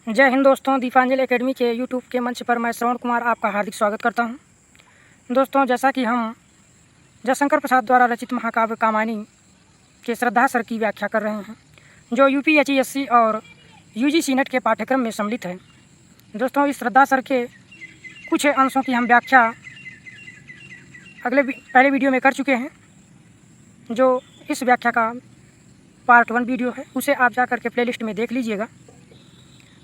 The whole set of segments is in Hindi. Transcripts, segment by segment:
जय हिंद दोस्तों, दीपांजलि एकेडमी के यूट्यूब के मंच पर मैं श्रवण कुमार आपका हार्दिक स्वागत करता हूं। दोस्तों, जैसा कि हम जयशंकर प्रसाद द्वारा रचित महाकाव्य कामायनी के श्रद्धा सर की व्याख्या कर रहे हैं, जो यूपीएचईएससी और यूजीसी नेट के पाठ्यक्रम में सम्मिलित है। दोस्तों, इस श्रद्धा सर के कुछ अंशों की हम व्याख्या पहले वीडियो में कर चुके हैं। जो इस व्याख्या का पार्ट 1 वीडियो है, उसे आप जा कर के प्लेलिस्ट में देख लीजिएगा।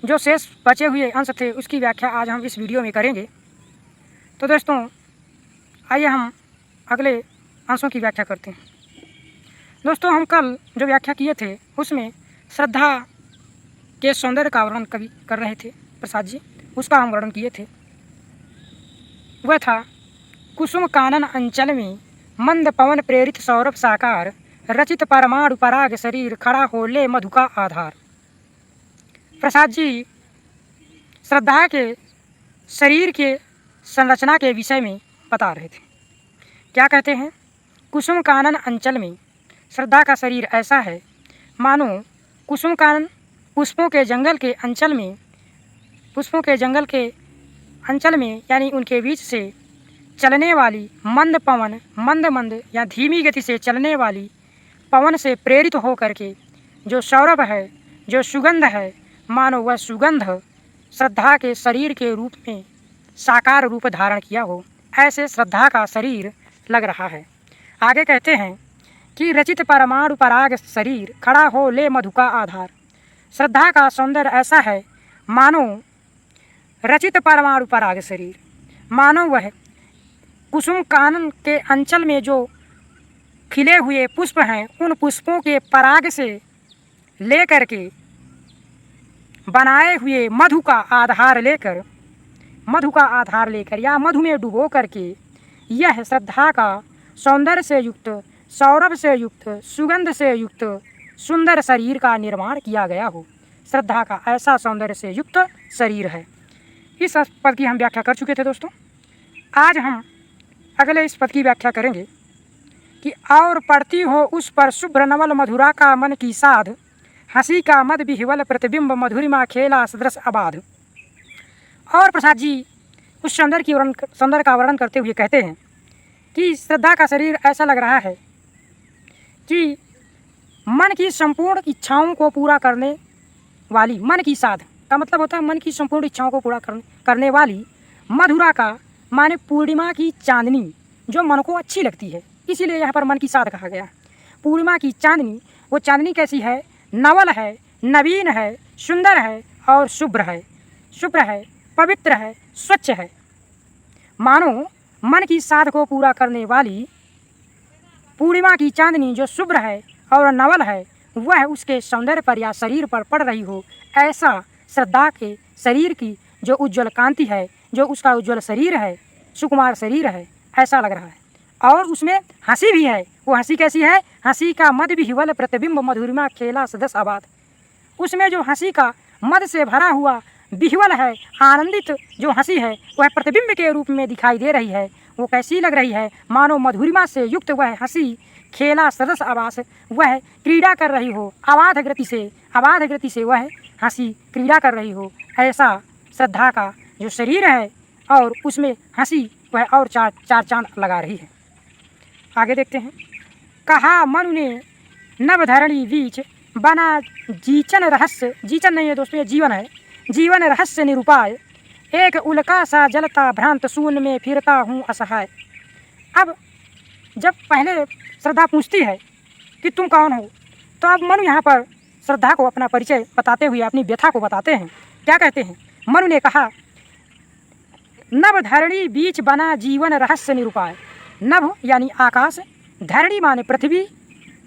जो शेष बचे हुए अंश थे उसकी व्याख्या आज हम इस वीडियो में करेंगे। तो दोस्तों, आइए हम अगले अंशों की व्याख्या करते हैं। दोस्तों, हम कल जो व्याख्या किए थे उसमें श्रद्धा के सौंदर्य का वर्णन कवि कर रहे थे प्रसाद जी, उसका हम वर्णन किए थे। वह था कुसुम कानन अंचल में मंद पवन प्रेरित सौरभ साकार, रचित परमाणु पराग शरीर खड़ा हो ले मधु का आधार। प्रसाद जी श्रद्धा के शरीर के संरचना के विषय में बता रहे थे। क्या कहते हैं? कुसुम कानन अंचल में श्रद्धा का शरीर ऐसा है मानो कुसुम कानन पुष्पों के जंगल के अंचल में यानी उनके बीच से चलने वाली मंद पवन, मंद या धीमी गति से चलने वाली पवन से प्रेरित हो करके जो सौरभ है, जो सुगंध है, मानो वह सुगंध श्रद्धा के शरीर के रूप में साकार रूप धारण किया हो, ऐसे श्रद्धा का शरीर लग रहा है। आगे कहते हैं कि रचित परमाणु पराग शरीर खड़ा हो ले मधु का आधार। श्रद्धा का सौंदर्य ऐसा है मानो रचित परमाणु पराग शरीर, मानो वह कुसुम कानन के अंचल में जो खिले हुए पुष्प हैं, उन पुष्पों के पराग से लेकर के बनाए हुए मधु का आधार लेकर या मधु में डुबो करके यह श्रद्धा का सौंदर्य से युक्त, सौरभ से युक्त, सुगंध से युक्त सुंदर शरीर का निर्माण किया गया हो। श्रद्धा का ऐसा सौंदर्य से युक्त शरीर है। इस पद की हम व्याख्या कर चुके थे दोस्तों। आज हम अगले इस पद की व्याख्या करेंगे कि और पड़ती हो उस पर शुभ्र नवल मधुरा का मन की साध, हंसी का मद विह्वल प्रतिबिंब मधुरिमा खेला सदृश आबाद। और प्रसाद जी उस सौंदर्य का वर्णन करते हुए कहते हैं कि श्रद्धा का शरीर ऐसा लग रहा है कि मन की संपूर्ण इच्छाओं को पूरा करने वाली, मन की साध का मतलब होता है मन की संपूर्ण इच्छाओं को पूरा करने वाली मधुरा का माने पूर्णिमा की चांदनी जो मन को अच्छी लगती है, इसीलिए यहाँ पर मन की साध कहा गया। पूर्णिमा की चांदनी, वो चांदनी कैसी है? नवल है, नवीन है, सुंदर है और शुभ्र है, पवित्र है, स्वच्छ है। मानो मन की साध को पूरा करने वाली पूर्णिमा की चांदनी जो शुभ्र है और नवल है, वह उसके सौंदर्य पर या शरीर पर पड़ रही हो। ऐसा श्रद्धा के शरीर की जो उज्ज्वल कांति है, जो उसका उज्ज्वल शरीर है, सुकुमार शरीर है, ऐसा लग रहा है। और उसमें हंसी भी है। वो हंसी कैसी है? हंसी का मद विह्वल प्रतिबिंब मधुरिमा खेला सदस आबाद। उसमें जो हंसी का मद से भरा हुआ विह्वल है, आनंदित जो हंसी है, वह प्रतिबिंब के रूप में दिखाई दे रही है। वो कैसी लग रही है? मानो मधुरिमा से युक्त वह हंसी खेला सदस आवास, वह क्रीड़ा कर रही हो, अबाध गति से वह हंसी क्रीड़ा कर रही हो। ऐसा श्रद्धा का जो शरीर है और उसमें हंसी वह और चार चांद लगा रही है। आगे देखते हैं। कहा मनु ने नव धरणी बीच बना जीचन रहस्य, जीचन नहीं है दोस्तों, ये जीवन है, जीवन रहस्य निरूपाय, एक उल्का सा जलता भ्रांत शून्य में फिरता हूँ असहाय। अब जब पहले श्रद्धा पूछती है कि तुम कौन हो, तो अब मनु यहाँ पर श्रद्धा को अपना परिचय बताते हुए अपनी व्यथा को बताते हैं। क्या कहते हैं? मनु ने कहा नभ धरणी बीच बना जीवन रहस्य निरूपाय। नभ यानी आकाश, धरणी माने पृथ्वी,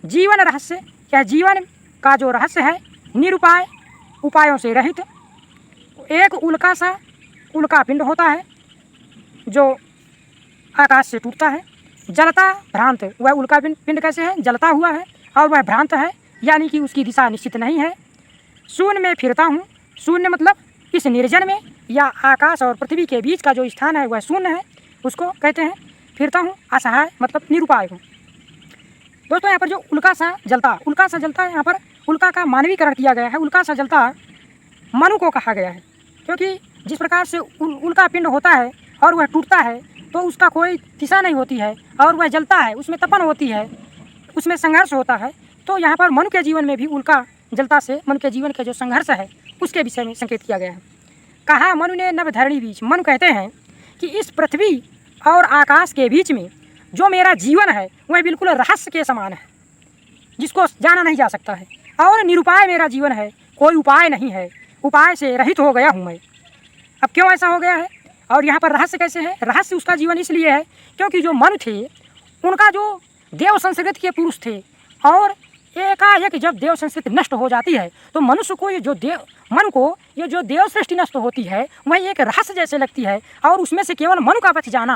जीवन रहस्य या जीवन का जो रहस्य है, निरूपाय उपायों से रहित। एक उल्का पिंड होता है जो आकाश से टूटता है, जलता भ्रांत, वह उल्का पिंड कैसे है? जलता हुआ है और वह भ्रांत है, यानी कि उसकी दिशा निश्चित नहीं है। शून्य में फिरता हूँ, शून्य मतलब इस निर्जन में या आकाश और पृथ्वी के बीच का जो स्थान है वह शून्य है, उसको कहते हैं फिरता हूँ। असहाय मतलब निरुपाय हूँ। दोस्तों, यहाँ पर जो उल्का सा जलता है, यहाँ पर उल्का का मानवीकरण किया गया है। उल्का सा जलता मनु को कहा गया है, क्योंकि जिस प्रकार से उल्का पिंड होता है और वह टूटता है तो उसका कोई दिशा नहीं होती है और वह जलता है, उसमें तपन होती है, उसमें संघर्ष होता है। तो यहाँ पर मनु के जीवन में भी उल्का जलता से मनु के जीवन के जो संघर्ष है उसके विषय में संकेत किया गया है। कहा मनु ने नभ धरणी बीच, मनु कहते हैं कि इस पृथ्वी और आकाश के बीच में जो मेरा जीवन है वह बिल्कुल रहस्य के समान है, जिसको जाना नहीं जा सकता है, और निरुपाय मेरा जीवन है, कोई उपाय नहीं है, उपाय से रहित हो गया हूँ मैं। अब क्यों ऐसा हो गया है और यहाँ पर रहस्य कैसे है? रहस्य उसका जीवन इसलिए है क्योंकि जो मनु थे उनका जो देव संस्कृति के पुरुष थे, और एकाएक जब देव संस्कृति नष्ट हो जाती है तो मनुष्य को ये जो मन को ये जो देव सृष्टि नष्ट होती है वह एक रहस्य जैसे लगती है, और उसमें से केवल मनु का बच जाना,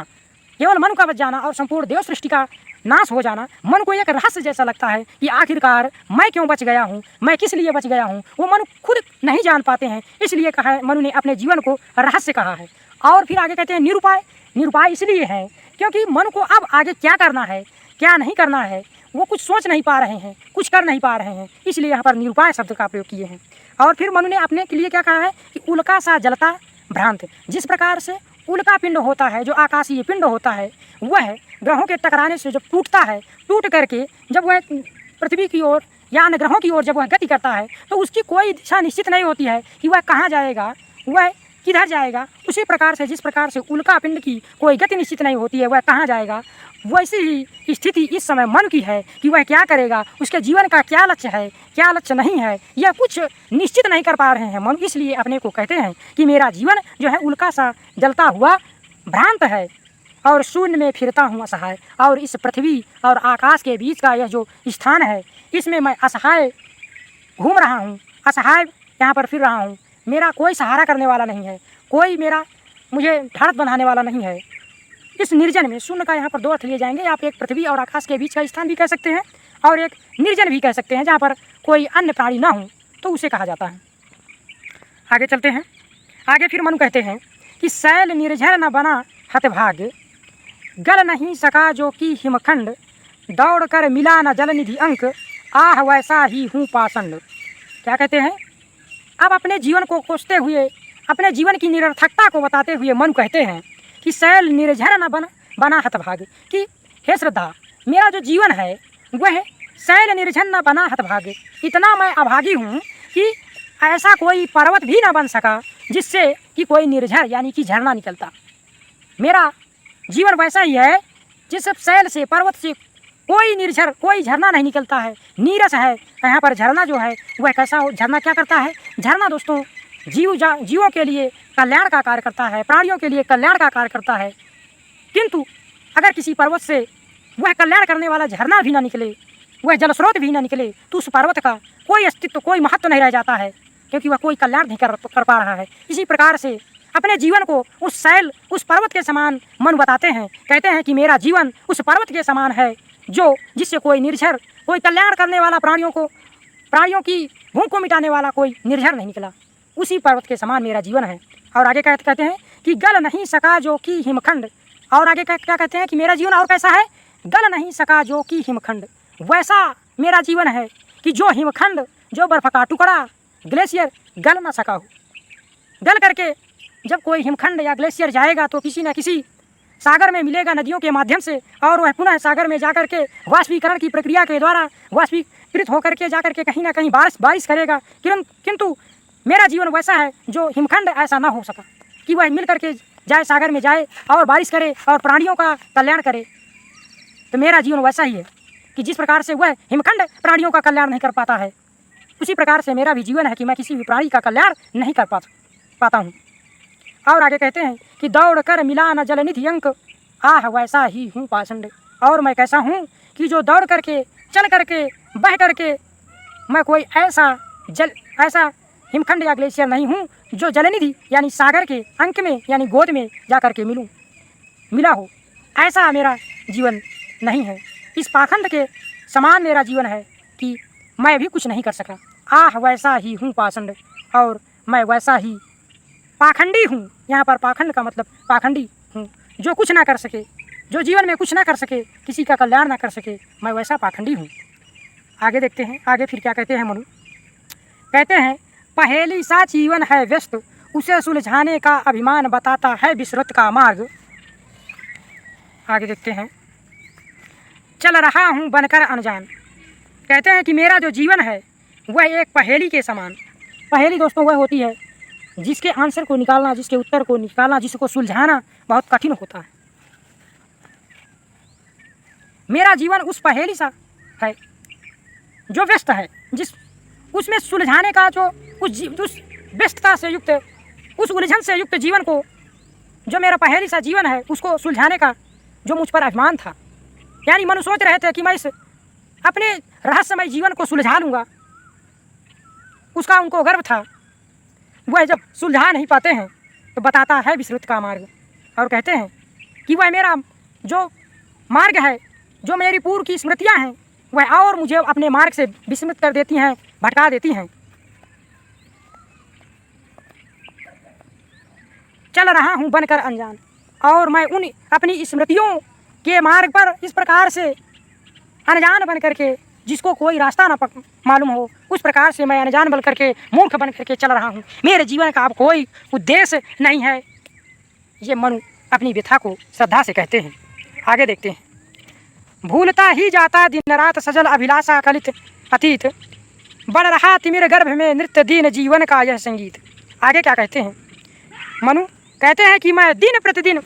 केवल मनु का बच जाना और संपूर्ण देव सृष्टि का नाश हो जाना मन को एक रहस्य जैसा लगता है कि आखिरकार मैं क्यों बच गया हूँ, मैं किस लिए बच गया हूँ, वो मनु खुद नहीं जान पाते हैं। इसलिए कहा है, मनु ने अपने जीवन को रहस्य कहा है। और फिर आगे कहते हैं निरुपाय, निरुपाय इसलिए है क्योंकि मनु को अब आगे क्या करना है क्या नहीं करना है वो कुछ सोच नहीं पा रहे हैं, कुछ कर नहीं पा रहे हैं, इसलिए यहाँ पर निरुपाय शब्द का प्रयोग किए हैं। और फिर मनु ने अपने के लिए क्या कहा है कि उल्का सा जलता भ्रांत, जिस प्रकार से उल्का पिंड होता है, जो आकाशीय पिंड होता है, वह ग्रहों के टकराने से जब टूटता है, टूट करके जब वह पृथ्वी की ओर या अन्य ग्रहों की ओर जब वह गति करता है तो उसकी कोई दिशा निश्चित नहीं होती है कि वह कहाँ जाएगा, वह किधर जाएगा। उसी प्रकार से जिस प्रकार से उल्का पिंड की कोई गति निश्चित नहीं होती है, वह कहाँ जाएगा, वैसी ही स्थिति इस समय मन की है कि वह क्या करेगा, उसके जीवन का क्या लक्ष्य है, क्या लक्ष्य नहीं है, यह कुछ निश्चित नहीं कर पा रहे हैं मन। इसलिए अपने को कहते हैं कि मेरा जीवन जो है उल्का सा जलता हुआ भ्रांत है और शून्य में फिरता हूँ असहाय, और इस पृथ्वी और आकाश के बीच का यह जो स्थान है इसमें मैं असहाय घूम रहा हूँ, असहाय यहाँ पर फिर रहा हूँ। मेरा कोई सहारा करने वाला नहीं है, कोई मेरा मुझे ढाढ़ बंधाने वाला नहीं है। इस निर्जन में, शून्य का यहाँ पर दो अर्थ लिए जाएंगे, आप एक पृथ्वी और आकाश के बीच का स्थान भी कह सकते हैं और एक निर्जन भी कह सकते हैं, जहाँ पर कोई अन्य प्राणी ना हो तो उसे कहा जाता है। आगे चलते हैं। आगे फिर मनु कहते हैं कि शैल निर्झर न बना हतभाग्य, गल नहीं सका जो कि हिमखंड, दौड़ कर मिला न जलनिधि अंक, आह वैसा ही हूँ पाषंड। क्या कहते हैं? अब अपने जीवन को कोसते हुए, अपने जीवन की निरर्थकता को बताते हुए मनु कहते हैं कि शैल निर्झर न बना हतभाग्य, कि हे श्रद्धा, मेरा जो जीवन है वह शैल निर्झर न बना हतभाग्य, इतना मैं अभागी हूँ कि ऐसा कोई पर्वत भी न बन सका जिससे कि कोई निर्झर यानी कि झरना निकलता। मेरा जीवन वैसा ही है जिस शैल से, पर्वत से कोई निर्झर, कोई झरना नहीं निकलता है, नीरस है। यहाँ पर झरना जो है वह कैसा हो, झरना क्या करता है? झरना दोस्तों जीवों के लिए कल्याण का कार्य करता है, प्राणियों के लिए कल्याण का कार्य करता है। किंतु अगर किसी पर्वत से वह कल्याण करने वाला झरना भी ना निकले, वह जलस्रोत भी ना निकले, तो उस पर्वत का कोई अस्तित्व, कोई महत्व नहीं रह जाता है, क्योंकि वह कोई कल्याण नहीं कर पा रहा है। इसी प्रकार से अपने जीवन को उस शैल, उस पर्वत के समान मन बताते हैं, कहते हैं कि मेरा जीवन उस पर्वत के समान है जो जिससे कोई निर्झर, कोई कल्याण करने वाला, प्राणियों की भूख को मिटाने वाला कोई निर्झर नहीं निकला, उसी पर्वत के समान मेरा जीवन है। और आगे कहते हैं कि गल नहीं सका जो कि हिमखंड, और आगे क्या कहते हैं कि मेरा जीवन और कैसा है? गल नहीं सका जो कि हिमखंड, वैसा मेरा जीवन है कि जो हिमखंड, जो बर्फ़ का टुकड़ा, ग्लेशियर गल ना सका हो। गल करके जब कोई हिमखंड या ग्लेशियर जाएगा तो किसी न किसी सागर में मिलेगा नदियों के माध्यम से, और वह पुनः सागर में जाकर के वाष्पीकरण की प्रक्रिया के द्वारा वाष्पीकृत होकर के जाकर के कहीं ना कहीं बारिश करेगा। किंतु मेरा जीवन वैसा है जो हिमखंड ऐसा ना हो सका कि वह मिल करके जाए, सागर में जाए और बारिश करे और प्राणियों का कल्याण करे। तो मेरा जीवन वैसा ही है कि जिस प्रकार से वह हिमखंड प्राणियों का कल्याण नहीं कर पाता है, उसी प्रकार से मेरा भी जीवन है कि मैं किसी भी प्राणी का कल्याण नहीं कर पाता हूँ। और आगे कहते हैं कि दौड़ कर मिला न जलनिधि अंक, आह वैसा ही हूँ पाषंड, और मैं कैसा हूँ कि जो दौड़ करके, चल करके, बह करके मैं कोई ऐसा हिमखंड या ग्लेशियर नहीं हूँ जो जलनिधि यानी सागर के अंक में यानी गोद में जा कर के मिला हो, ऐसा मेरा जीवन नहीं है। इस पाखंड के समान मेरा जीवन है कि मैं भी कुछ नहीं कर सका। आह वैसा ही हूँ पाषंड, और मैं वैसा ही पाखंडी हूँ। यहाँ पर पाखंड का मतलब पाखंडी हूँ, जो कुछ ना कर सके, जो जीवन में कुछ ना कर सके, किसी का कल्याण ना कर सके, मैं वैसा पाखंडी हूँ। आगे देखते हैं, आगे फिर क्या कहते हैं मनु? कहते हैं पहेली सा जीवन है व्यस्त, उसे सुलझाने का अभिमान बताता है विसृत का मार्ग। आगे देखते हैं। चल रहा हूँ बनकर अनजान। कहते हैं कि मेरा जो जीवन है वह एक पहेली के समान। पहेली दोस्तों वह होती है जिसके आंसर को निकालना, जिसके उत्तर को निकालना, जिसको सुलझाना बहुत कठिन होता है। मेरा जीवन उस पहेली सा है जो व्यस्त है, जिस उसमें सुलझाने का जो उस व्यस्तता से युक्त, उस उलझन से युक्त जीवन को, जो मेरा पहेली सा जीवन है उसको सुलझाने का जो मुझ पर अभिमान था। यानी मनु सोच रहे थे कि मैं इस अपने रहस्यमय जीवन को सुलझा लूँगा, उसका उनको गर्व था। वह जब सुलझा नहीं पाते हैं तो बताता है विसृत का मार्ग, और कहते हैं कि वह मेरा जो मार्ग है, जो मेरी पूर्व की स्मृतियाँ हैं, वह और मुझे अपने मार्ग से विस्मृत कर देती हैं, भटका देती हैं। चल रहा हूँ बनकर अनजान, और मैं उन अपनी स्मृतियों के मार्ग पर इस प्रकार से अनजान बन करके, जिसको कोई रास्ता ना मालूम हो, उस प्रकार से मैं अनजान बन करके, मूर्ख बन करके चल रहा हूँ। मेरे जीवन का अब कोई उद्देश्य नहीं है। ये मनु अपनी व्यथा को श्रद्धा से कहते हैं। आगे देखते हैं। भूलता ही जाता दिन रात सजल अभिलाषा कलित अतीत, बढ़ रहा तिमिर गर्भ में नृत्य दीन जीवन का यह संगीत। आगे क्या कहते हैं? मनु कहते हैं कि मैं दिन प्रतिदिन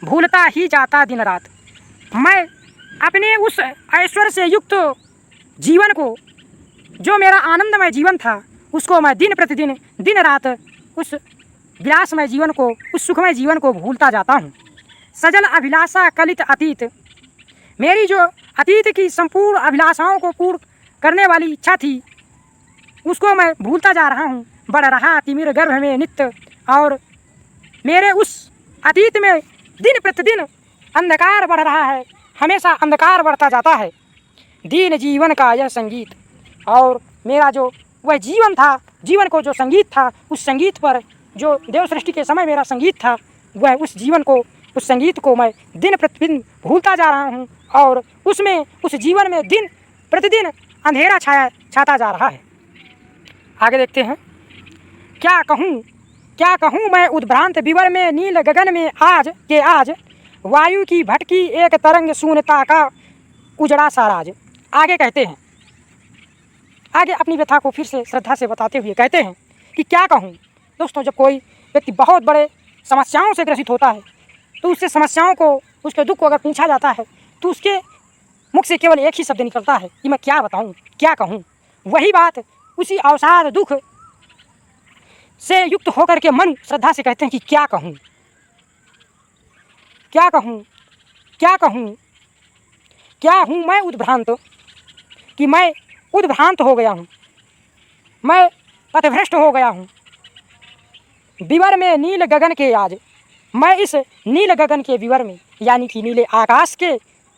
भूलता ही जाता दिन रात। मैं अपने उस ऐश्वर्य से युक्त जीवन को, जो मेरा आनंदमय जीवन था, उसको मैं दिन प्रतिदिन, दिन रात उस विलासमय जीवन को, उस सुखमय जीवन को भूलता जाता हूँ। सजल अभिलाषा कलित अतीत, मेरी जो अतीत की संपूर्ण अभिलाषाओं को पूर्ण करने वाली इच्छा थी, उसको मैं भूलता जा रहा हूँ। बढ़ रहा तिमिर गर्भ में नित्य, और मेरे उस अतीत में दिन प्रतिदिन अंधकार बढ़ रहा है, हमेशा अंधकार बढ़ता जाता है। दीन जीवन का यह संगीत, और मेरा जो वह जीवन था, जीवन को जो संगीत था, उस संगीत पर जो देव सृष्टि के समय मेरा संगीत था, वह उस जीवन को, उस संगीत को मैं दिन प्रतिदिन भूलता जा रहा हूँ, और उसमें, उस जीवन में दिन प्रतिदिन अंधेरा छाता जा रहा है। आगे देखते हैं। क्या कहूँ मैं उद्भ्रांत विवर में, नील गगन में आज वायु की भटकी एक तरंग शून्यता का उजड़ा सा राज। आगे कहते हैं, आगे अपनी व्यथा को फिर से श्रद्धा से बताते हुए कहते हैं कि क्या कहूँ। दोस्तों, जब कोई व्यक्ति बहुत बड़े समस्याओं से ग्रसित होता है, तो उससे समस्याओं को, उसके दुख को अगर पूछा जाता है, तो उसके मुख से केवल एक ही शब्द निकलता है कि मैं क्या बताऊँ, क्या कहूँ। वही बात उसी अवसाद दुख से युक्त होकर के मन श्रद्धा से कहते हैं कि क्या कहूँ, क्या कहूँ, क्या कहूँ। क्या हूँ मैं उद्भ्रांत, कि मैं उद्भ्रांत हो गया हूँ, मैं पथभ्रष्ट हो गया हूँ। विवर में नील गगन के आज, मैं इस नील गगन के विवर में, यानी कि नीले आकाश के,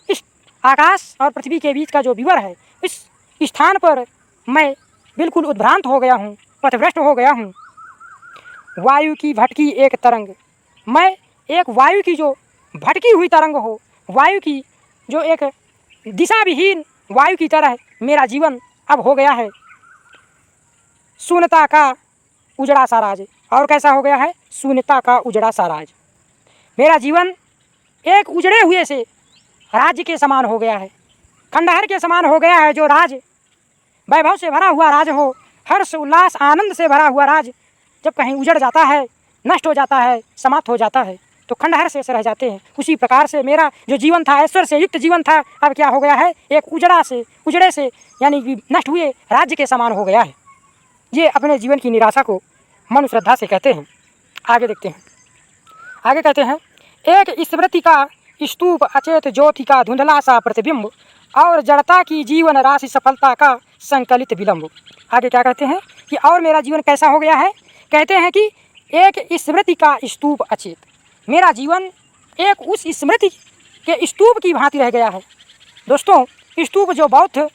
इस आकाश और पृथ्वी के बीच का जो विवर है, इस स्थान पर मैं बिल्कुल उद्भ्रांत हो गया हूँ, पथभ्रष्ट हो गया हूँ। वायु की भटकी एक तरंग, मैं एक वायु की जो भटकी हुई तरंग हो, वायु की जो एक दिशा विहीन वायु की तरह मेरा जीवन अब हो गया है। शून्यता का उजड़ा सा राज, और कैसा हो गया है? शून्यता का उजड़ा सा राज। मेरा जीवन एक उजड़े हुए से राज्य के समान हो गया है, खंडहर के समान हो गया है। जो राज वैभव से भरा हुआ राज हो, हर्ष उल्लास आनंद से भरा हुआ राज, जब कहीं उजड़ जाता है, नष्ट हो जाता है, समाप्त हो जाता है, तो खंडहर से रह जाते हैं। उसी प्रकार से मेरा जो जीवन था, ऐश्वर्य से युक्त जीवन था, अब क्या हो गया है? एक उजड़े से यानी कि नष्ट हुए राज्य के समान हो गया है। ये अपने जीवन की निराशा को मनु श्रद्धा से कहते हैं। आगे देखते हैं। आगे कहते हैं, एक स्मृति का स्तूप अचेत ज्योति का धुंधला सा प्रतिबिंब, और जड़ता की जीवन राशि सफलता का संकलित विलंब। आगे क्या कहते हैं कि और मेरा जीवन कैसा हो गया है? कहते हैं कि एक स्मृति का स्तूप अचेत, मेरा जीवन एक उस स्मृति के स्तूप की भांति रह गया है। दोस्तों, स्तूप जो बौद्ध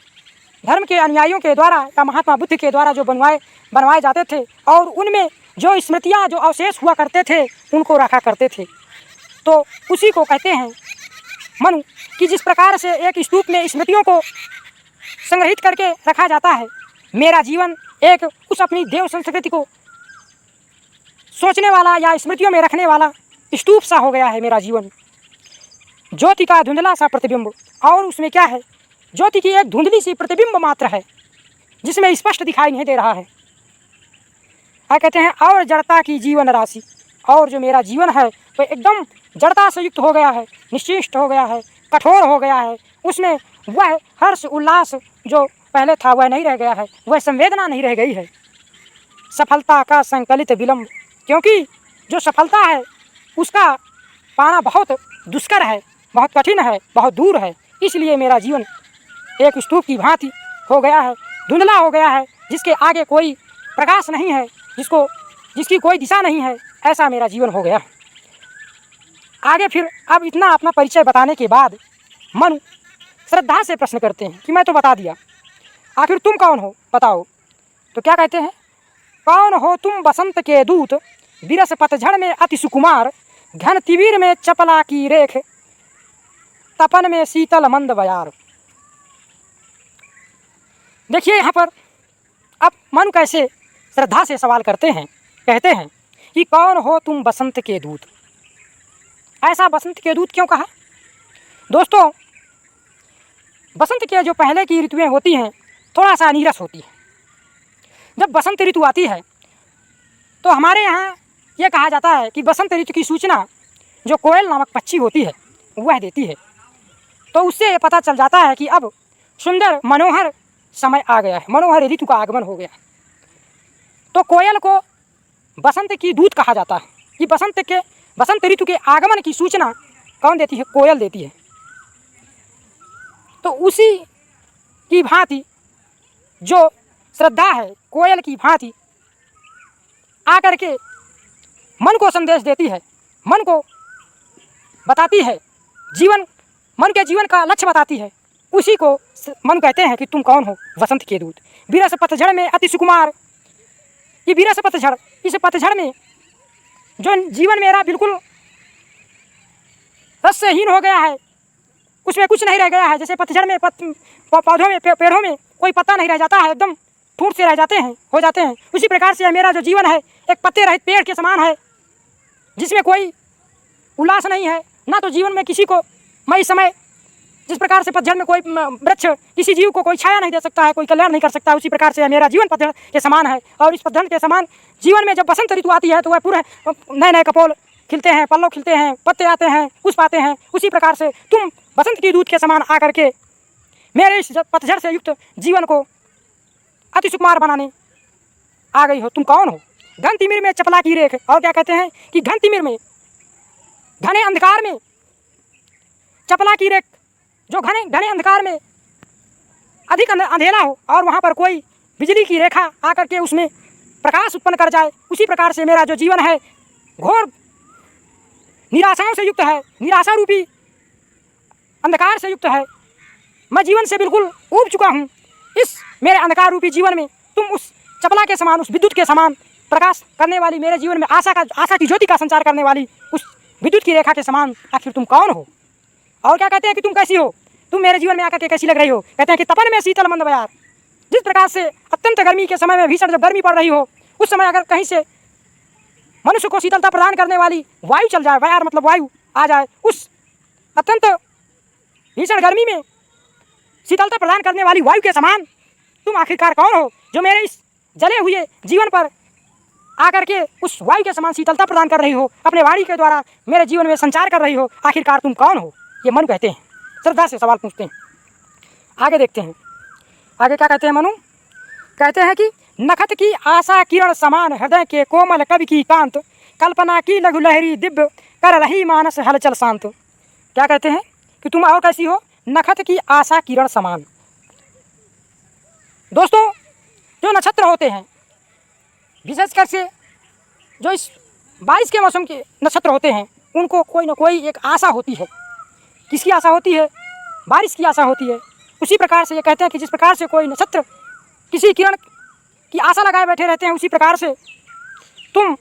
धर्म के अनुयायियों के द्वारा या महात्मा बुद्ध के द्वारा जो बनवाए जाते थे, और उनमें जो स्मृतियाँ, जो अवशेष हुआ करते थे, उनको रखा करते थे, तो उसी को कहते हैं मनु कि जिस प्रकार से एक स्तूप में स्मृतियों को संग्रहित करके रखा जाता है, मेरा जीवन एक उस अपनी देव संस्कृति को सोचने वाला या स्मृतियों में रखने वाला स्तूप सा हो गया है मेरा जीवन। ज्योति का धुंधला सा प्रतिबिंब, और उसमें क्या है, ज्योति की एक धुंधली सी प्रतिबिंब मात्र है जिसमें स्पष्ट दिखाई नहीं दे रहा है। क्या कहते हैं, और जड़ता की जीवन राशि, और जो मेरा जीवन है वो एकदम जड़ता से युक्त हो गया है, निश्चिष्ट हो गया है, कठोर हो गया है। उसमें वह हर्ष उल्लास जो पहले था वह नहीं रह गया है, वह संवेदना नहीं रह गई है। सफलता का संकलित विलंब, क्योंकि जो सफलता है उसका पाना बहुत दुष्कर है, बहुत कठिन है, बहुत दूर है। इसलिए मेरा जीवन एक स्तूप की भांति हो गया है, धुंधला हो गया है, जिसके आगे कोई प्रकाश नहीं है, जिसकी कोई दिशा नहीं है। ऐसा मेरा जीवन हो गया। आगे फिर अब इतना अपना परिचय बताने के बाद मनु श्रद्धा से प्रश्न करते हैं कि मैं तो बता दिया, आखिर तुम कौन हो बताओ। तो क्या कहते हैं, कौन हो तुम बसंत के दूत, बिरस पतझड़ में अति सुकुमार, घन तिवीर में चपला की रेख, तपन में शीतल मंद बयार। देखिए यहाँ पर अब मनु कैसे श्रद्धा से सवाल करते हैं, कहते हैं कि कौन हो तुम बसंत के दूत। ऐसा बसंत के दूत क्यों कहा? दोस्तों, बसंत के जो पहले की ऋतुएं होती हैं थोड़ा सा नीरस होती है। जब बसंत ऋतु आती है तो हमारे यहाँ ये कहा जाता है कि बसंत ऋतु की सूचना जो कोयल नामक पक्षी होती है वह देती है। तो उससे ये पता चल जाता है कि अब सुंदर मनोहर समय आ गया है, मनोहर ऋतु का आगमन हो गया। तो कोयल को बसंत की दूत कहा जाता है कि बसंत ऋतु के आगमन की सूचना कौन देती है? कोयल देती है। तो उसी की भांति जो श्रद्धा है कोयल की भांति आकर के मन को संदेश देती है, मन को बताती है, मन के जीवन का लक्ष्य बताती है। उसी को मन कहते हैं कि तुम कौन हो? बसंत के दूत। बिरस पतझड़ में अति सुकुमार, ये बिरस पतझड़, इस पतझड़ में जो जीवन मेरा बिल्कुल रस से हीन हो गया है, उसमें कुछ नहीं रह गया है। जैसे पतझड़ में पौधों में पेड़ों में कोई पत्ता नहीं रह जाता है, एकदम ठूंठ से रह जाते हैं, हो जाते हैं। उसी प्रकार से मेरा जो जीवन है एक पत्ते रहित पेड़ के समान है, जिसमें कोई उल्लास नहीं है, ना तो जीवन में किसी को मैं इस समय जिस प्रकार से पतझड़ में कोई वृक्ष किसी जीव को कोई छाया नहीं दे सकता है, कोई कल्याण नहीं कर सकता है, उसी प्रकार से मेरा जीवन पतझड़ के समान है। और इस पतझड़ के समान जीवन में जब बसंत ऋतु आती है तो वह पूरे नए नए कपोल खिलते हैं, पल्लव खिलते हैं, पत्ते आते हैं, पुष्प आते हैं। उसी प्रकार से तुम बसंत की दूत के समान आकर के मेरे इस पतझड़ से युक्त जीवन को अति सुकुमार बनाने आ गई हो। तुम कौन हो? घन तिमिर में चपला की रेख, और क्या कहते हैं कि घन तिमिर में, घने अंधकार में चपला की रेख, जो घने अंधकार में अधिक अंधेरा हो और वहाँ पर कोई बिजली की रेखा आकर के उसमें प्रकाश उत्पन्न कर जाए, उसी प्रकार से मेरा जो जीवन है घोर निराशाओं से युक्त है, निराशा रूपी अंधकार से युक्त है। मैं जीवन से बिल्कुल ऊब चुका हूँ। इस मेरे अंधकार रूपी जीवन में तुम उस चपला के समान, उस विद्युत के समान प्रकाश करने वाली, मेरे जीवन में आशा की ज्योति का संचार करने वाली उस विद्युत की रेखा के समान आखिर तुम कौन हो? और क्या कहते हैं कि तुम कैसी हो? तुम मेरे जीवन में आकर के कैसी लग रही हो? कहते हैं कि तपन में शीतल मंद बयार। जिस प्रकार से अत्यंत गर्मी के समय में भीषण जब गर्मी पड़ रही हो, उस समय अगर कहीं से मनुष्य को शीतलता प्रदान करने वाली वायु चल जाए, बयार मतलब वायु आ जाए, उस अत्यंत भीषण गर्मी में शीतलता प्रदान करने वाली वायु के समान तुम आखिरकार कौन हो, जो मेरे इस जले हुए जीवन पर आकर के उस वायु के समान शीतलता प्रदान कर रही हो, अपने वाणी के द्वारा मेरे जीवन में संचार कर रही हो। आखिरकार तुम कौन हो? ये मनु कहते हैं, श्रद्धा से सवाल पूछते हैं। आगे देखते हैं, आगे क्या कहते हैं मनु? कहते हैं कि नखत की आशा किरण समान, हृदय के कोमल कवि की कांत, कल्पना की लघु लहरी दिव्य, कर रही मानस हलचल शांत। क्या कहते हैं कि तुम और कैसी हो? नखत की आशा किरण समान। दोस्तों, जो नक्षत्र होते हैं, विशेषकर से जो इस बारिश के मौसम के नक्षत्र होते हैं, उनको कोई ना कोई एक आशा होती है। किसकी आशा होती है? बारिश की आशा होती है। उसी प्रकार से ये कहते हैं कि जिस प्रकार से कोई नक्षत्र किसी किरण की आशा लगाए बैठे रहते हैं, उसी प्रकार से तुम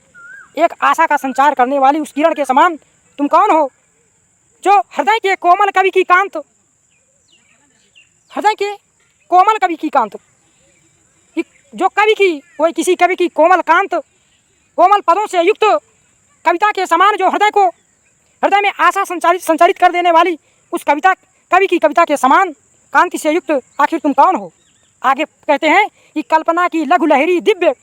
एक आशा का संचार करने वाली उस किरण के समान तुम कौन हो, जो हृदय के कोमल कवि की कांत, हृदय के कोमल कवि की कांत, जो कवि की कोई किसी कवि की कोमल कांत कोमल पदों से युक्त कविता के समान जो हृदय में आशा संचारित कर देने वाली उस कवि की कविता के समान कांति से युक्त आखिर तुम कौन हो। आगे कहते हैं कि कल्पना की लघु लहरी दिव्य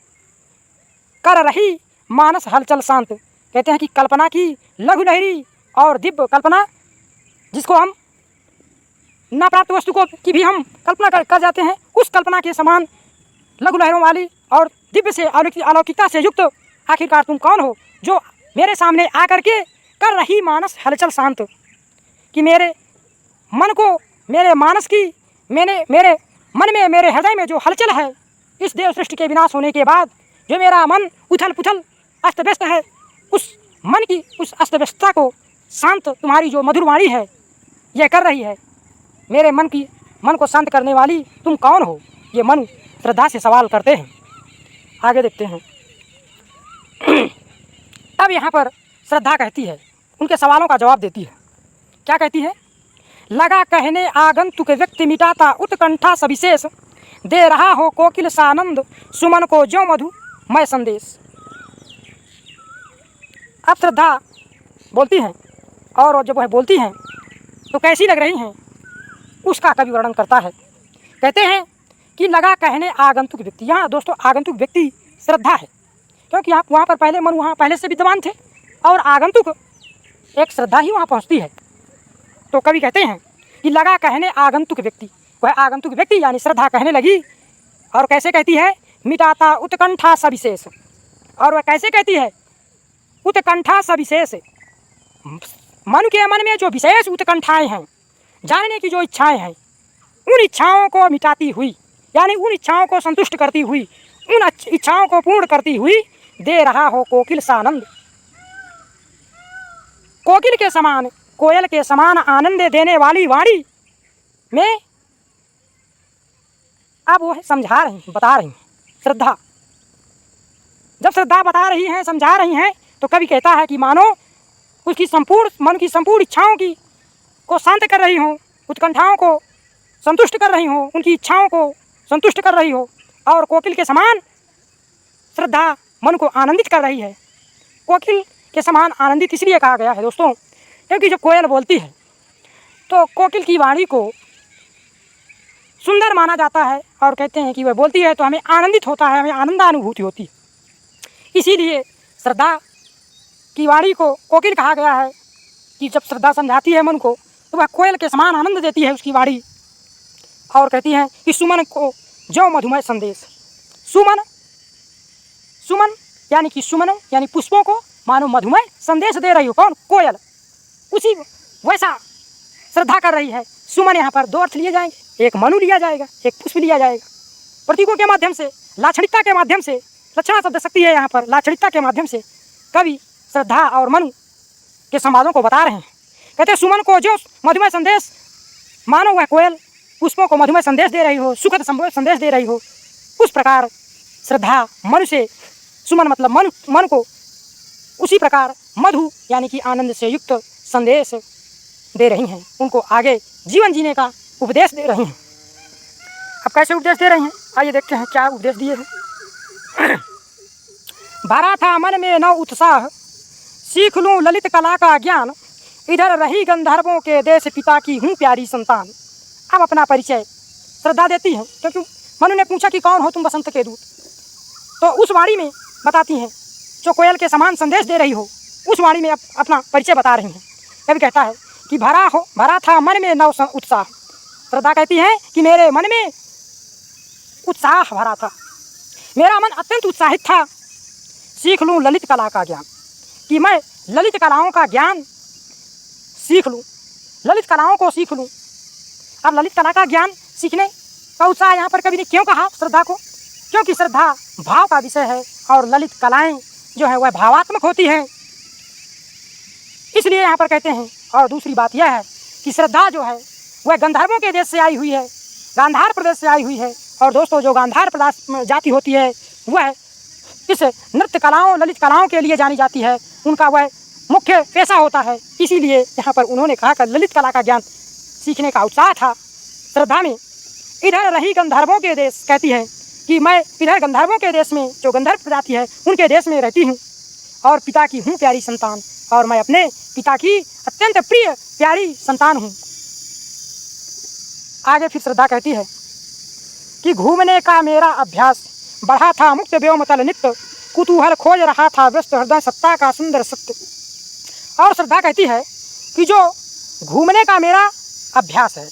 कर रही मानस हलचल शांत। कहते हैं कि कल्पना की लघु लहरी और दिव्य कल्पना, जिसको हम न प्राप्त वस्तु को की भी हम कल्पना कर जाते हैं, उस कल्पना के समान लघु लहरों वाली और दिव्य से अलौकिकता से युक्त आखिरकार तुम कौन हो, जो मेरे सामने आकर के कर रही मानस हलचल शांत। कि मेरे मन को, मेरे मानस की, मेरे मन में, मेरे हृदय में जो हलचल है, इस देव सृष्टि के विनाश होने के बाद जो मेरा मन उथल पुथल अस्त व्यस्त है, उस मन की उस अस्त व्यस्तता को शांत तुम्हारी जो मधुर वाणी है यह कर रही है। मेरे मन को शांत करने वाली तुम कौन हो, ये मनु श्रद्धा से सवाल करते हैं। आगे देखते हैं। अब यहाँ पर श्रद्धा कहती है, उनके सवालों का जवाब देती है। क्या कहती है? लगा कहने आगंतुक व्यक्ति मिटाता उत्कंठा सविशेष, दे रहा हो कोकिल सानंद सुमन को ज्यों मधु मैं संदेश। अब श्रद्धा बोलती हैं, और जब वह बोलती हैं तो कैसी लग रही हैं उसका कवि वर्णन करता है। कहते हैं कि लगा कहने आगंतुक व्यक्ति, यहाँ दोस्तों आगंतुक व्यक्ति श्रद्धा है, क्योंकि आप वहाँ पर पहले मन वहाँ पहले से विद्यमान थे और आगंतुक एक श्रद्धा ही वहाँ पहुँचती है। तो कवि कहते हैं कि लगा कहने आगंतुक व्यक्ति, वह आगंतुक व्यक्ति यानी श्रद्धा कहने लगी, और कैसे कहती है? मिटाता उत्कंठा सविशेष। और वह कैसे कहती है? उत्कंठा सविशेष। मन के मन में जो विशेष उत्कंठाएँ हैं, जानने की जो इच्छाएँ हैं, उन इच्छाओं को मिटाती हुई, यानी उन इच्छाओं को संतुष्ट करती हुई, उन इच्छाओं को पूर्ण करती हुई दे रहा हो कोकिल सानंद। कोकिल के समान, कोयल के समान आनंद देने वाली वाणी में अब वो समझा रही, बता रही श्रद्धा। जब श्रद्धा बता रही हैं, समझा रही हैं, तो कवि कहता है कि मानो उसकी मन की संपूर्ण इच्छाओं को शांत कर रही हो, उत्कंठाओं को संतुष्ट कर रही हो, उनकी इच्छाओं को संतुष्ट कर रही हो, और कोकिल के समान श्रद्धा मन को आनंदित कर रही है। कोकिल के समान आनंदित इसलिए कहा गया है दोस्तों, क्योंकि जब कोयल बोलती है तो कोकिल की वाणी को सुंदर माना जाता है, और कहते हैं कि वह बोलती है तो हमें आनंदित होता है, हमें आनंदानुभूति होती है। इसीलिए श्रद्धा की वाणी को कोकिल कहा गया है कि जब श्रद्धा समझाती है मन को तो वह कोयल के समान आनंद देती है उसकी वाणी। और कहती हैं कि सुमन को ज्यों मधुमय संदेश। सुमन यानी कि सुमनों यानी पुष्पों को मानो मधुमय संदेश दे रही हो। कौन? कोयल। उसी वैसा श्रद्धा कर रही है। सुमन यहाँ पर दो अर्थ लिए जाएंगे, एक मनु लिया जाएगा, एक पुष्प लिया जाएगा। प्रतीकों के माध्यम से, लाक्षणिकता के माध्यम से, लक्षणा शब्द शक्ति है यहाँ पर, लाक्षणिकता के माध्यम से कवि श्रद्धा और मनु के संवादों को बता रहे हैं। कहते हैं सुमन को जो मधुमय संदेश, मानो वह कोयल पुष्पों को मधुमय संदेश दे रही हो, सुखद संदेश दे रही हो, उस प्रकार श्रद्धा मनु से, सुमन मतलब मन को उसी प्रकार मधु यानी कि आनंद से युक्त संदेश दे रही हैं, उनको आगे जीवन जीने का उपदेश दे रही हैं। अब कैसे उपदेश दे रही हैं, आइए देखते हैं क्या उपदेश दिए हैं। भरा था मन में नव उत्साह, सीख लूँ ललित कला का ज्ञान, इधर रही गंधर्वों के देश पिता की हूँ प्यारी संतान। अब अपना परिचय श्रद्धा देती हैं, क्योंकि मनु ने पूछा कि कौन हो तुम बसंत के दूत, तो उस वाणी में बताती हैं जो कोयल के समान संदेश दे रही हो, उस वाणी में अपना परिचय बता रही हैं। कवि कहता है कि भरा था मन में नव उत्साह। श्रद्धा कहती है कि मेरे मन में उत्साह भरा था, मेरा मन अत्यंत उत्साहित था। सीख लूँ ललित कला का ज्ञान, कि मैं ललित कलाओं का ज्ञान सीख लूँ, ललित कलाओं को सीख लूँ। अब ललित कला का ज्ञान सीखने का उत्साह यहाँ पर कवि ने क्यों कहा श्रद्धा को? क्योंकि श्रद्धा भाव का विषय है और ललित कलाएं जो है वह भावात्मक होती हैं, इसलिए यहाँ पर कहते हैं। और दूसरी बात यह है कि श्रद्धा जो है वह गंधर्वों के देश से आई हुई है, गांधार प्रदेश से आई हुई है। और दोस्तों जो गांधार जाति होती है वह इस नृत्य कलाओं, ललित कलाओं के लिए जानी जाती है, उनका वह मुख्य पेशा होता है। इसीलिए यहाँ पर उन्होंने कहा कि ललित कला का ज्ञान सीखने का उत्साह था श्रद्धा में। इधर रही गंधर्वों के देश, कहती है कि मैं इधर गंधर्वों के देश में, जो गंधर्व प्रजाति है उनके देश में रहती हूँ और पिता की हूँ प्यारी संतान, और मैं अपने पिता की अत्यंत प्रिय प्यारी संतान हूँ। आगे फिर श्रद्धा कहती है कि घूमने का मेरा अभ्यास बढ़ा था मुक्त व्योम तल नित्य, कुतूहल खोज रहा था व्यस्त हृदय सत्ता का सुंदर सत्य। और श्रद्धा कहती है कि जो घूमने का मेरा अभ्यास है,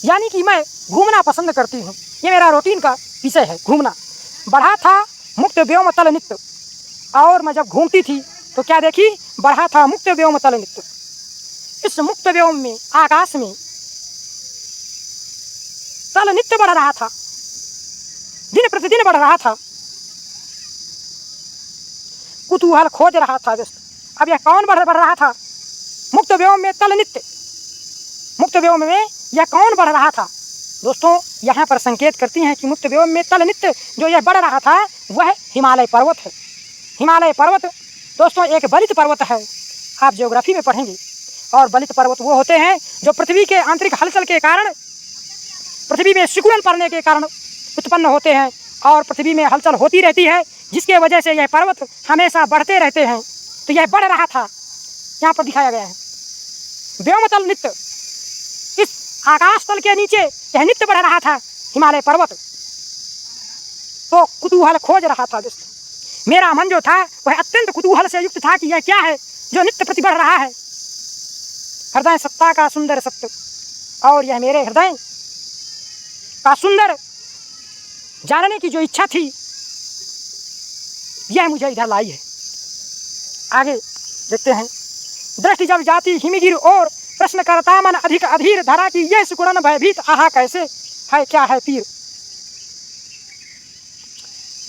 यानी कि मैं घूमना पसंद करती हूँ, ये मेरा रूटीन का विषय है घूमना। बढ़ा था मुक्त व्योम तल नित्य, और मैं जब घूमती थी तो क्या देखी, बढ़ा था मुक्त व्योम तल नित्य। इस मुक्त व्योम में, आकाश में तल नित्य बढ़ रहा था, दिन प्रतिदिन बढ़ रहा था। कुतूहल खोज रहा था व्यस्त। अब यह कौन बढ़ रहा था मुक्त व्योम में तल नित्य, मुक्त व्योम में यह कौन बढ़ रहा था? दोस्तों यहाँ पर संकेत करती हैं कि मुक्त व्योम में तल नित्य जो यह बढ़ रहा था वह हिमालय पर्वत है। हिमालय पर्वत दोस्तों एक बलित पर्वत है, आप ज्योग्राफी में पढ़ेंगे। और बलित पर्वत वो होते हैं जो पृथ्वी के आंतरिक हलचल के कारण, पृथ्वी में सिकुड़न पड़ने के कारण उत्पन्न होते हैं, और पृथ्वी में हलचल होती रहती है, जिसके वजह से यह पर्वत हमेशा बढ़ते रहते हैं। तो यह बढ़ रहा था, यहाँ पर दिखाया गया है व्योमतल नित्य, इस आकाश तल के नीचे यह नित्य बढ़ रहा था हिमालय पर्वत। तो कुतूहल खोज रहा था दोस्तों, मेरा मन जो था वह अत्यंत कुतूहल से युक्त था कि यह क्या है जो नित्य प्रति बढ़ रहा है। हृदय सत्ता का सुंदर सत्य, और यह मेरे हृदय का सुंदर जानने की जो इच्छा थी यह मुझे इधर लाई है। आगे देखते हैं, दृष्टि जब जाती हिमगिर और प्रश्न करता मन अधिक अधीर, धरा की यह सुकुड़न भयभीत आहा कैसे है क्या है पीर।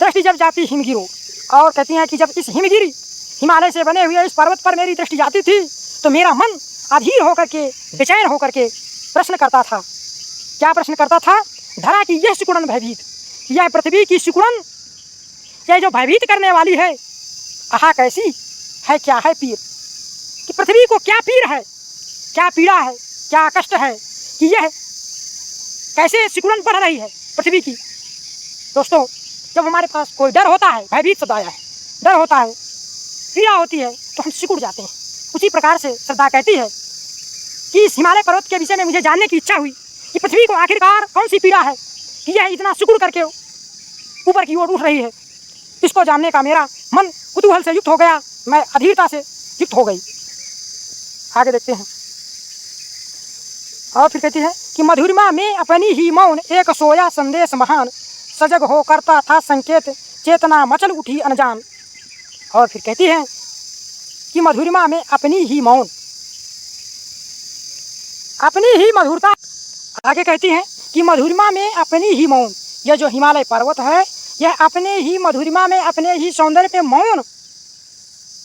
दृष्टि जब जाती हिमगिरो, और कहती हैं कि जब इस हिमगिरी हिमालय से बने हुए इस पर्वत पर मेरी दृष्टि जाती थी तो मेरा मन अधीर होकर के, बेचैन होकर के प्रश्न करता था। क्या प्रश्न करता था? धरा की यह सिकुड़न भयभीत, यह पृथ्वी की सिकुड़न, यह जो भयभीत करने वाली है, आहा कैसी है क्या है पीर, कि पृथ्वी को क्या पीर है, क्या पीड़ा है, क्या कष्ट है कि यह कैसे सिकुड़न बढ़ रही है पृथ्वी की। दोस्तों जब हमारे पास कोई डर होता है, भयभीत शब्द आया है, डर होता है, पीड़ा होती है, तो हम सिकुड़ जाते हैं। उसी प्रकार से श्रद्धा कहती है कि इस हिमालय पर्वत के विषय में मुझे जानने की इच्छा हुई कि पृथ्वी को आखिरकार कौन सी पीड़ा है कि यह इतना सिकुड़ करके ऊपर की ओर उठ रही है। इसको जानने का मेरा मन कुतूहल से युक्त हो गया, मैं अधीरता से युक्त हो गई। आगे देखते हैं, और फिर कहती है कि मधुरिमा में अपनी ही मौन एक सोया संदेश महान, सजग हो करता था संकेत चेतना मचल उठी अनजान। और फिर कहती है कि मधुरिमा में अपनी ही मौन, अपनी ही मधुरता। आगे कहती हैं कि मधुरिमा में अपनी ही मौन, यह जो हिमालय पर्वत है यह अपने ही मधुरिमा में, अपने ही सौंदर्य पे मौन,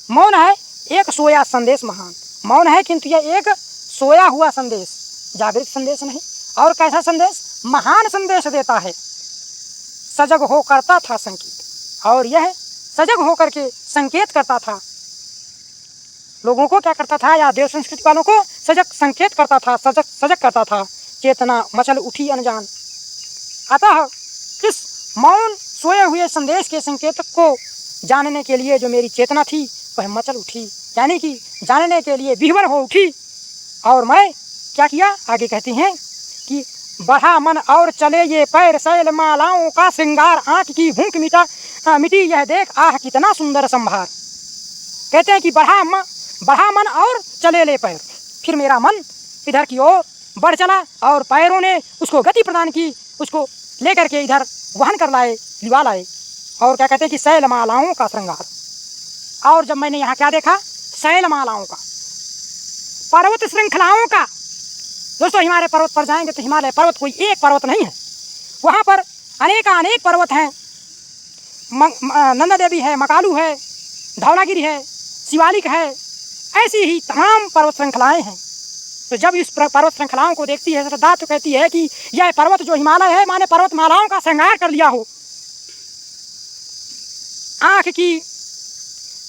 मौन है एक सोया संदेश महान। मौन है किंतु यह एक सोया हुआ संदेश, जागृत संदेश नहीं। और कैसा संदेश? महान संदेश देता है। सजग हो करता था संकेत, और यह सजग होकर के संकेत करता था लोगों को। क्या करता था? या देव संस्कृति वालों को सजग संकेत करता था, सजग करता था। चेतना मचल उठी अनजान। अतः इस मौन सोए हुए संदेश के संकेत को जानने के लिए जो मेरी चेतना थी वह मचल उठी, यानी कि जानने के लिए विह्वल हो उठी। और मैं क्या किया? आगे कहती हैं कि बढ़ा मन और चले ये पैर, शैल मालाओं का श्रृंगार, आँख की भूख मिटी यह देख आह कितना सुंदर संभार। कहते हैं कि बढ़ा मन और चले ले पैर, फिर मेरा मन इधर की ओर बढ़ चला और पैरों ने उसको गति प्रदान की, उसको लेकर के इधर वहन कर लाए, लिवा लाए। और क्या कहते हैं कि शैल मालाओं का श्रृंगार। और जब मैंने यहाँ क्या देखा? शैल मालाओं का, पर्वत श्रृंखलाओं का। दोस्तों हिमालय पर्वत पर जाएंगे तो हिमालय पर्वत कोई एक पर्वत नहीं है, वहाँ पर अनेक पर्वत हैं। नंदा देवी है, मकालू है, धौलागिरी है, शिवालिक है, ऐसी ही तमाम पर्वत श्रृंखलाएँ हैं। तो जब इस पर्वत श्रृंखलाओं को देखती है श्रद्धा तो कहती है कि यह पर्वत जो हिमालय है माने पर्वत मालाओं का श्रृंगार कर लिया हो।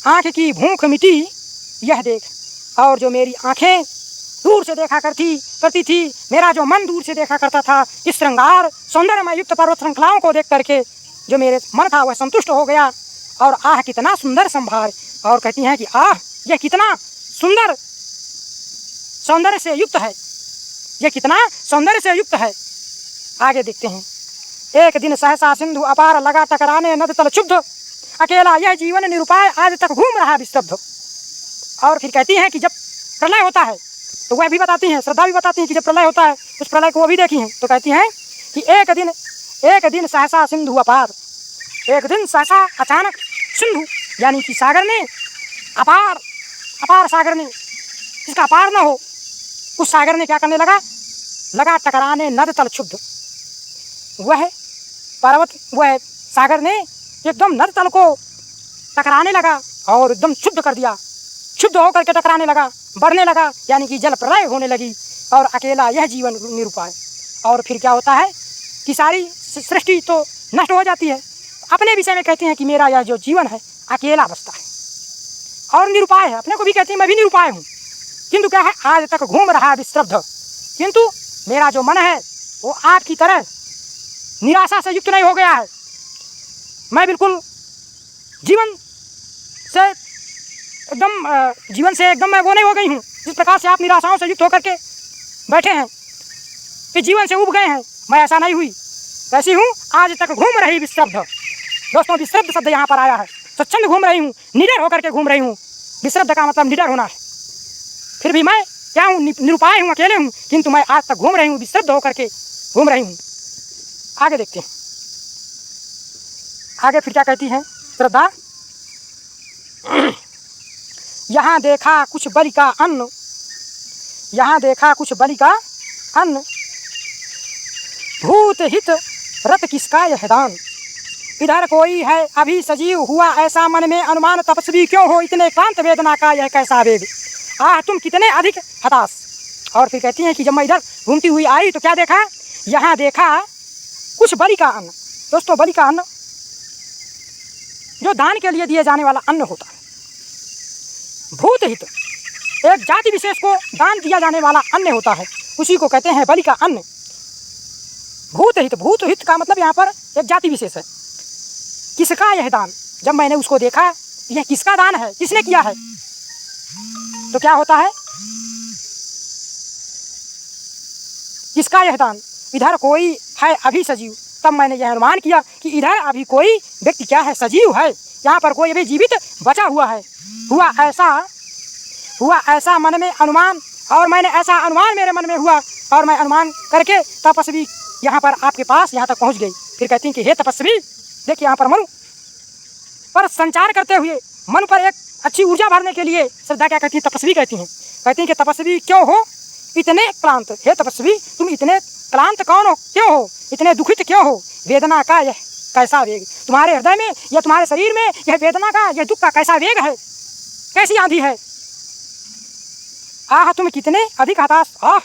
आँख की भूख मिटी यह देख, और जो मेरी आँखें दूर से देखा करती थी, मेरा जो मन दूर से देखा करता था, इस श्रृंगार सौंदर्यमय युक्त पर्वत श्रृंखलाओं को देख करके जो मेरे मन था वह संतुष्ट हो गया। और आह कितना सुंदर संभार, और कहती हैं कि आह यह कितना सुंदर सौंदर्य से युक्त है, यह कितना सौंदर्य से युक्त है। आगे देखते हैं। एक दिन सहसा सिंधु अपार लगा टकराने नद तल क्षुब्ध, अकेला यह जीवन निरुपाय आज तक घूम रहा विस्तब्ध। और फिर कहती हैं कि जब प्रलय होता है तो वह भी बताती हैं, श्रद्धा भी बताती हैं कि जब प्रलय होता है उस प्रलय को वो भी देखी हैं। तो कहती हैं कि एक दिन सहसा सिंधु अपार, एक दिन सहसा अचानक सिंधु यानी कि सागर ने अपार, अपार सागर ने जिसका अपार न हो उस सागर ने क्या करने लगा टकराने नद तल क्षुब्ध। वह पर्वत, वह सागर ने एकदम नद तल को टकराने लगा और एकदम क्षुब्ध कर दिया, क्षुब्ध होकर के टकराने लगा, बढ़ने लगा, यानी कि जल प्रलय होने लगी। और अकेला यह जीवन निरुपाय। और फिर क्या होता है कि सारी सृष्टि तो नष्ट हो जाती है। अपने विषय में कहते हैं कि मेरा यह जो जीवन है अकेला बसता है और निरुपाय है। अपने को भी कहते हैं मैं भी निरुपाय हूँ, किंतु क्या है आज तक घूम रहा है विस्तब्ध। किंतु मेरा जो मन है वो आपकी तरह निराशा से युक्त नहीं हो गया है। मैं बिल्कुल जीवन से एकदम मैं वो नहीं हो गई हूँ। जिस प्रकार से आप निराशाओं से युक्त होकर के बैठे हैं कि जीवन से उब गए हैं, मैं ऐसा नहीं हुई। कैसी हूँ? आज तक घूम रही विस्तब्ध। दोस्तों विस्तब्ध शब्द यहाँ पर आया है। स्वच्छंद घूम रही हूँ, निडर होकर के घूम रही हूँ। विस्तब्ध का मतलब निडर होना है। फिर भी मैं क्या हूँ? निरुपाय हूँ, अकेले हूँ, किंतु मैं आज तक घूम रही हूँ, विस्तब्ध होकर के घूम रही हूँ। आगे देखते हैं। आगे फिर क्या कहती है श्रद्धा? यहाँ देखा कुछ बलि का अन्न, यहाँ देखा कुछ बलि का अन्न, भूत हित रत किसका यह दान। इधर कोई है अभी सजीव हुआ ऐसा मन में अनुमान, तपस्वी क्यों हो इतने क्लांत वेदना का यह कैसा वेग। आह तुम कितने अधिक हताश। और फिर कहती हैं कि जब मैं इधर घूमती हुई आई तो क्या देखा? यहाँ देखा कुछ बलि का अन्न। दोस्तों बलि का अन्न जो दान के लिए दिए जाने वाला अन्न होता है। भूत हित एक जाति विशेष को दान दिया जाने वाला अन्न होता है, उसी को कहते हैं बलि का अन्न। भूत हित का मतलब यहाँ पर एक जाति विशेष है। किसका यह दान? जब मैंने उसको देखा यह किसका दान है, किसने किया है, तो क्या होता है? किसका यह दान? इधर कोई है अभी सजीव। तब मैंने यह अनुमान किया कि इधर अभी कोई व्यक्ति क्या है? सजीव है। यहाँ पर कोई अभी जीवित बचा हुआ है। हुआ ऐसा मन में अनुमान, और मैंने ऐसा अनुमान मेरे मन में हुआ और मैं अनुमान करके तपस्वी यहाँ पर आपके पास यहाँ तक पहुँच गई। फिर कहती हैं कि हे तपस्वी, देखिए यहाँ पर मनु पर संचार करते हुए मन पर एक अच्छी ऊर्जा भरने के लिए श्रद्धा क्या कहती है? तपस्वी कहती हैं कि तपस्वी क्यों हो इतने क्लांत। हे तपस्वी तुम इतने क्लांत कौन हो, क्यों हो इतने दुखित क्यों हो? वेदना का यह कैसा वेग। तुम्हारे हृदय में या तुम्हारे शरीर में यह वेदना का, यह दुख का कैसा वेग है, कैसी आंधी है। आह तुम कितने अधिक हताश, आह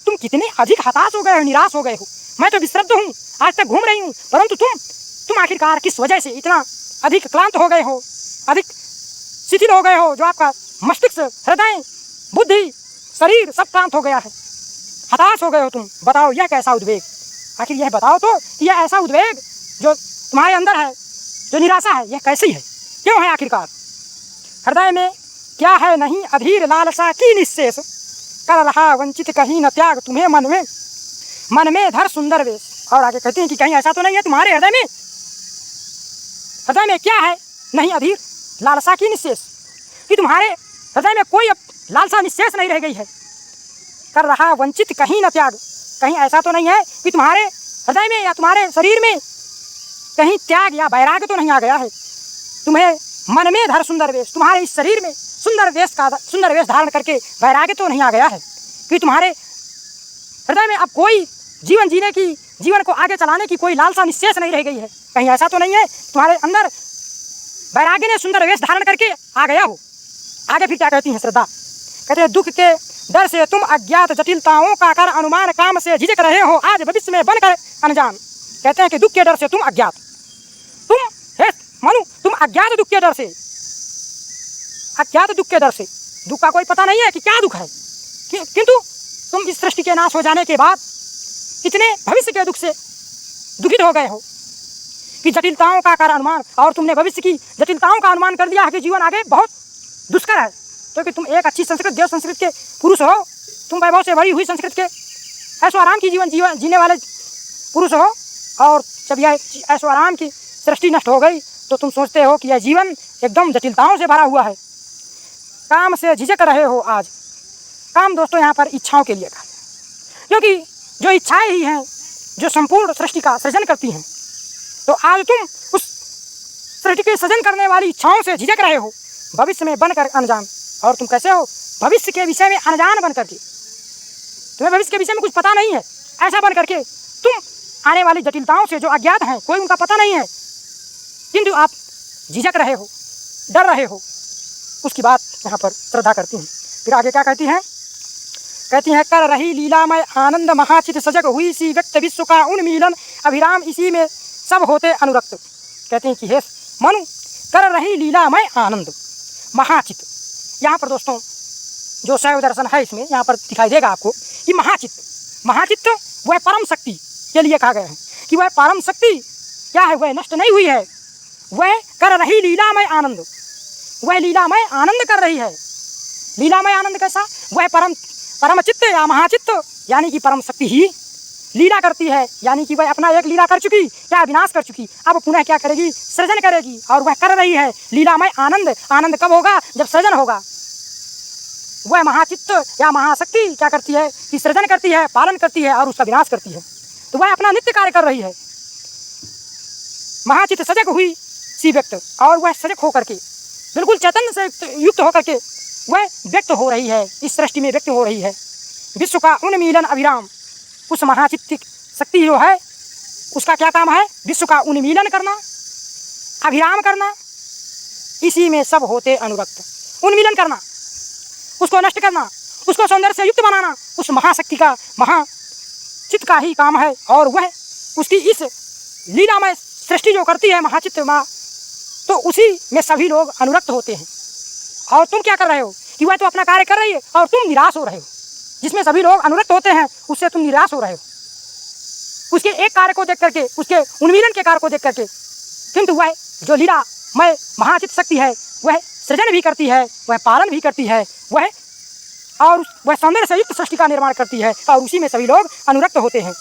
तुम कितने अधिक हताश हो गए हो, निराश हो गए हो। मैं तो विस्तब्ध हूँ, आज तक घूम रही हूँ, परंतु तुम आखिरकार किस वजह से इतना अधिक क्लांत हो गए हो, अधिक शिथिल हो गए हो, जो आपका मस्तिष्क, हृदय, बुद्धि, शरीर सब क्लांत हो गया है, हताश हो गए हो तुम। बताओ यह कैसा उद्वेग। आखिर यह बताओ तो यह ऐसा उद्वेग जो तुम्हारे अंदर है, जो निराशा है, यह कैसी है, क्यों है आखिरकार। हृदय में क्या है नहीं अधीर लालसा की निशेष, कर रहा वंचित कहीं न त्याग तुम्हें मन में धर सुंदर वेश। और आगे कहते हैं कि कहीं ऐसा तो नहीं है तुम्हारे हृदय में क्या है नहीं अधीर लालसा की निशेष, कि तुम्हारे हृदय में कोई अब लालसा निशेष नहीं रह गई है। कर रहा वंचित कहीं न त्याग, कहीं ऐसा तो नहीं है कि तुम्हारे हृदय में या तुम्हारे शरीर में कहीं त्याग या वैराग्य तो नहीं आ गया है। तुम्हें मन में धर सुंदर वेश, तुम्हारे इस शरीर में सुंदर वेश धारण करके वैराग्य तो नहीं आ गया है कि तुम्हारे हृदय में अब कोई जीवन जीने की, जीवन को आगे चलाने की कोई लालसा निश्चेष नहीं रह गई है। कहीं ऐसा तो नहीं है तुम्हारे अंदर वैराग्य ने सुंदर वेश धारण करके आ गया हो। आगे फिर क्या कहती हैं श्रद्धा? कहते हैं दुख के डर से तुम अज्ञात जटिलताओं का कर अनुमान, काम से झिझक रहे हो आज भविष्य में बनकर अनजान। कहते हैं कि दुख के डर से तुम अज्ञात, तुम अज्ञात दुख के डर से, अज्ञात दुख के डर से, दुख का कोई पता नहीं है कि क्या दुख है, किंतु तुम इस सृष्टि के नाश हो जाने के बाद इतने भविष्य के दुख से दुखित हो गए हो कि जटिलताओं का कारण अनुमान, और तुमने भविष्य की जटिलताओं का अनुमान कर दिया है कि जीवन आगे बहुत दुष्कर है, क्योंकि तुम एक अच्छी संस्कृत देव संस्कृत के पुरुष हो, तुम वैभव से भरी हुई संस्कृत के ऐशो आराम की जीवन जीने वाले पुरुष हो, और जब यह ऐशो आराम की सृष्टि नष्ट हो गई तो तुम सोचते हो कि यह जीवन एकदम जटिलताओं से भरा हुआ है। काम से झिझक रहे हो आज। काम दोस्तों यहाँ पर इच्छाओं के लिए कहा, क्योंकि जो इच्छाएं ही हैं जो संपूर्ण सृष्टि का सृजन करती हैं, तो आज तुम उस सृष्टि के सृजन करने वाली इच्छाओं से झिझक रहे हो, भविष्य में बनकर अनजान। और तुम कैसे हो? भविष्य के विषय में अनजान बन करके, तुम्हें भविष्य के विषय में कुछ पता नहीं है, ऐसा बन करके तुम आने वाली जटिलताओं से जो अज्ञात हैं, कोई उनका पता नहीं है, किंतु आप झिझक रहे हो, डर रहे हो। उसकी बात यहाँ पर श्रद्धा करती हैं। फिर आगे क्या कहती हैं? कहती हैं, कर रही लीलामय आनंद महाचित सजग हुई सी व्यक्त विश्व का उन्मीलन अभिराम इसी में सब होते अनुरक्त। कहते हैं कि हे मनु, कर रही लीलामय आनंद महाचित। यहाँ पर दोस्तों जो शैव दर्शन है इसमें यहाँ पर दिखाई देगा आपको कि महाचित्त वह परम शक्ति के लिए कहा गया है कि वह परम शक्ति क्या है, वह नष्ट नहीं हुई है, वह कर रही लीलामय आनंद, वह लीलामय आनंद कर रही है। लीलामय आनंद कैसा? वह परम चित्त या महाचित्त यानी कि परम शक्ति ही लीला करती है, यानी कि वह अपना एक लीला कर चुकी या विनाश कर चुकी, अब पुनः क्या करेगी? सृजन करेगी, और वह कर रही है लीलामय आनंद। आनंद कब होगा? जब सृजन होगा। वह महाचित्त या महाशक्ति क्या करती है कि सृजन करती है, पालन करती है और उसका विनाश करती है, तो वह अपना नित्य कार्य कर रही है। महाचित्त सजग हुई सी व्यक्त, और वह सजग होकर के बिल्कुल चैतन्य से युक्त होकर के वह व्यक्त हो रही है, इस सृष्टि में व्यक्त हो रही है। विश्व का उन्मीलन अभिराम, उस महाचित्त शक्ति जो है उसका क्या काम है? विश्व का उन्मीलन करना, अभिराम करना, इसी में सब होते अनुरक्त। उन्मीलन करना, उसको नष्ट करना, उसको सौंदर्य से युक्त बनाना, उस महाशक्ति का महाचित्त का ही काम है, और वह उसकी इस लीलामय सृष्टि जो करती है महाचित्त माँ, तो उसी में सभी लोग अनुरक्त होते हैं। और तुम क्या कर रहे हो कि वह तो अपना कार्य कर रही है और तुम निराश हो रहे हो। जिसमें सभी लोग अनुरक्त होते हैं उससे तुम निराश हो रहे हो, उसके एक कार्य को देख करके, उसके उन्मीलन के कार्य को देख करके। किंतु वह जो लीलामय महाचित्त शक्ति है वह सृजन भी करती है, वह पालन भी करती है, वह सौंदर्य से युक्त सृष्टि का निर्माण करती है, और उसी में सभी लोग अनुरक्त होते हैं।